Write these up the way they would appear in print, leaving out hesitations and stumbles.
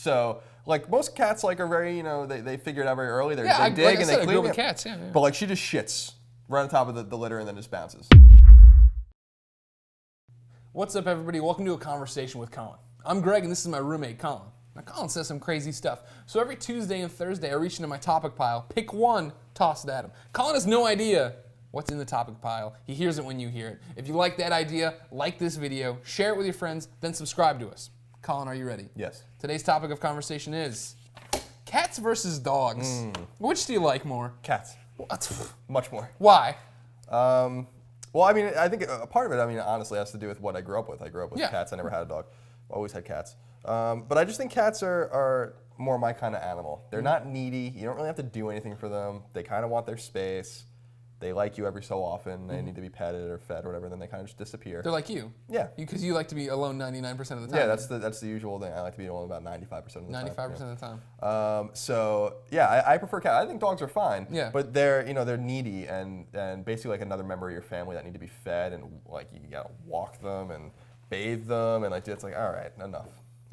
So, like, most cats, like, are very, they figure it out very early. They dig like and I they said, I clean grew up with it. cats, yeah. But, like, she just shits right on top of the litter and then just bounces. What's up, everybody? Welcome to A Conversation with Colin. I'm Greg, and this is my roommate, Colin. Now, Colin says some crazy stuff. So every Tuesday and Thursday, I reach into my topic pile, pick one, toss it at him. Colin has no idea what's in the topic pile. He hears it when you hear it. If you like that idea, like this video, share it with your friends, then subscribe to us. Colin, are you ready? Yes. Today's topic of conversation is cats versus dogs. Which do you like more? Cats. What? Much more. Why? Well, I mean, I think a part of it, honestly, has to do with what I grew up with. I grew up with Yeah. cats. I never had a dog. Always had cats. But I just think cats are more my kind of animal. They're not needy. You don't really have to do anything for them. They kind of want their space. They like you every so often. They need to be petted or fed or whatever. Then they kind of just disappear. They're like you. Yeah. Because you like to be alone 99% of the time. Yeah, that's the usual thing. I like to be alone about 95% of the time. 95% of the time. So yeah, I prefer cats. I think dogs are fine. Yeah. But they're needy and basically like another member of your family that need to be fed and like you gotta walk them and bathe them and like it's like all right, enough.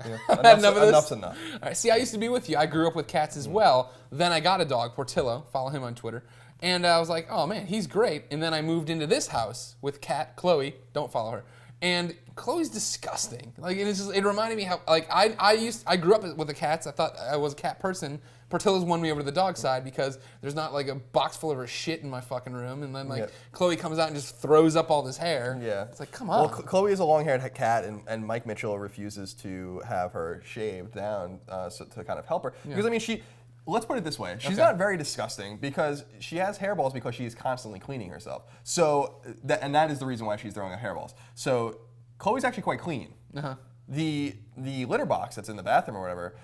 Enough of this? Enough's enough. All right, see, I used to be with you. I grew up with cats as well. Then I got a dog, Portillo. Follow him on Twitter. And I was like, oh man, he's great. And then I moved into this house with cat Chloe. Don't follow her. And Chloe's disgusting. Like it reminded me how like I grew up with the cats. I thought I was a cat person. Portillo's won me over to the dog side because there's not like a box full of her shit in my fucking room. And then like Chloe comes out and just throws up all this hair. Yeah. It's like, come on. Well, Chloe is a long-haired cat, and Mike Mitchell refuses to have her shaved down to kind of help her. Because I mean, let's put it this way. She's not very disgusting because she has hairballs because she is constantly cleaning herself. So, that is the reason why she's throwing out hairballs. So, Chloe's actually quite clean. Uh-huh. The litter box that's in the bathroom or whatever,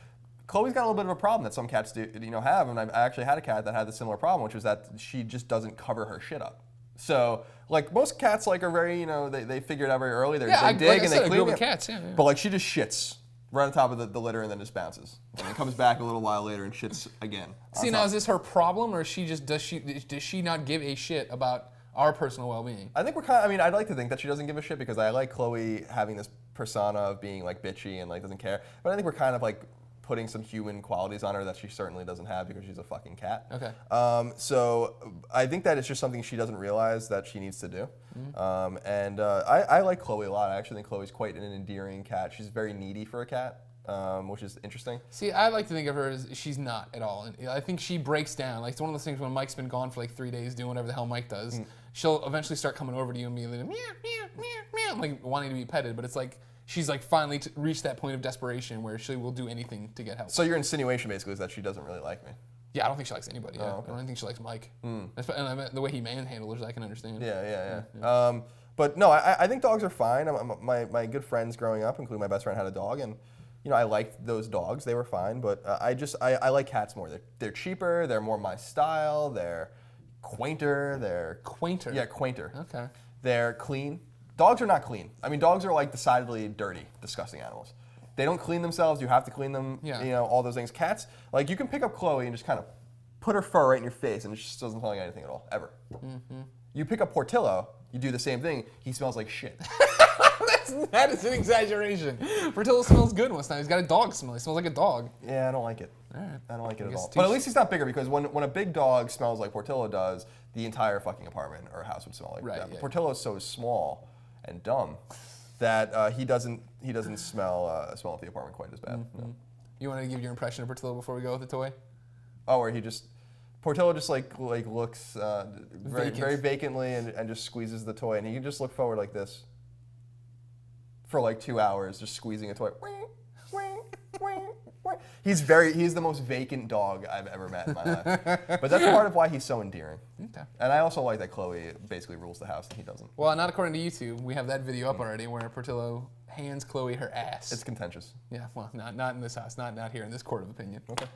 Chloe's got a little bit of a problem that some cats do, have, and I actually had a cat that had a similar problem, which was that she just doesn't cover her shit up. So, like most cats, like are very, they figure it out very early. They dig and they clean I grew up with it. cats, yeah. But like she just shits right on top of the litter and then just bounces, and then comes back a little while later and shits again. See, now is this her problem, or does she not give a shit about our personal well-being? I think I'd like to think that she doesn't give a shit because I like Chloe having this persona of being like bitchy and like doesn't care. But I think we're kind of like putting some human qualities on her that she certainly doesn't have because she's a fucking cat. Okay. So I think that it's just something she doesn't realize that she needs to do. I like Chloe a lot. I actually think Chloe's quite an endearing cat. She's very needy for a cat, which is interesting. See, I like to think of her as she's not at all. And I think she breaks down. Like, it's one of those things when Mike's been gone for like 3 days doing whatever the hell Mike does. She'll eventually start coming over to you and be like, meow, meow, meow, meow, like wanting to be petted. But it's like, she's like finally reached that point of desperation where she will do anything to get help. So your insinuation basically is that she doesn't really like me. Yeah, I don't think she likes anybody. Oh, okay. I don't think she likes Mike. And I mean, the way he manhandles her, I can understand. Yeah. But no, I think dogs are fine. My good friends growing up, including my best friend, had a dog, and I liked those dogs. They were fine, but I like cats more. They're cheaper. They're more my style. They're quainter. Quainter? Yeah, quainter. Okay. They're clean. Dogs are not clean. I mean, dogs are like decidedly dirty, disgusting animals. They don't clean themselves. You have to clean them. Yeah. All those things. Cats, like you can pick up Chloe and just kind of put her fur right in your face, and it just doesn't smell like anything at all, ever. You pick up Portillo, you do the same thing. He smells like shit. That is an exaggeration. Portillo smells good most times. He's got a dog smell. He smells like a dog. Yeah, I don't like it. All right. I don't like it at all. too But at least he's not bigger because when a big dog smells like Portillo does, the entire fucking apartment or house would smell like that. Yeah. Portillo is so small and dumb that he doesn't smell up the apartment quite as bad. No. You want to give your impression of Portillo before we go with the toy? Oh, where Portillo just like looks very Vacant. very vacantly and just squeezes the toy, and he can just look forward like this for like 2 hours, just squeezing a toy. He's the most vacant dog I've ever met in my life. But that's part of why he's so endearing. Okay. And I also like that Chloe basically rules the house and he doesn't. Well, not according to YouTube. We have that video up already where Portillo hands Chloe her ass. It's contentious. Yeah, well, not in this house, not here in this court of opinion. Okay.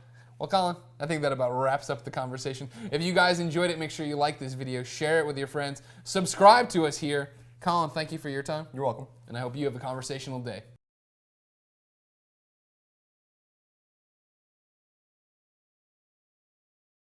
Well, Colin, I think that about wraps up the conversation. If you guys enjoyed it, make sure you like this video, share it with your friends, subscribe to us here. Colin, thank you for your time. You're welcome. And I hope you have a conversational day.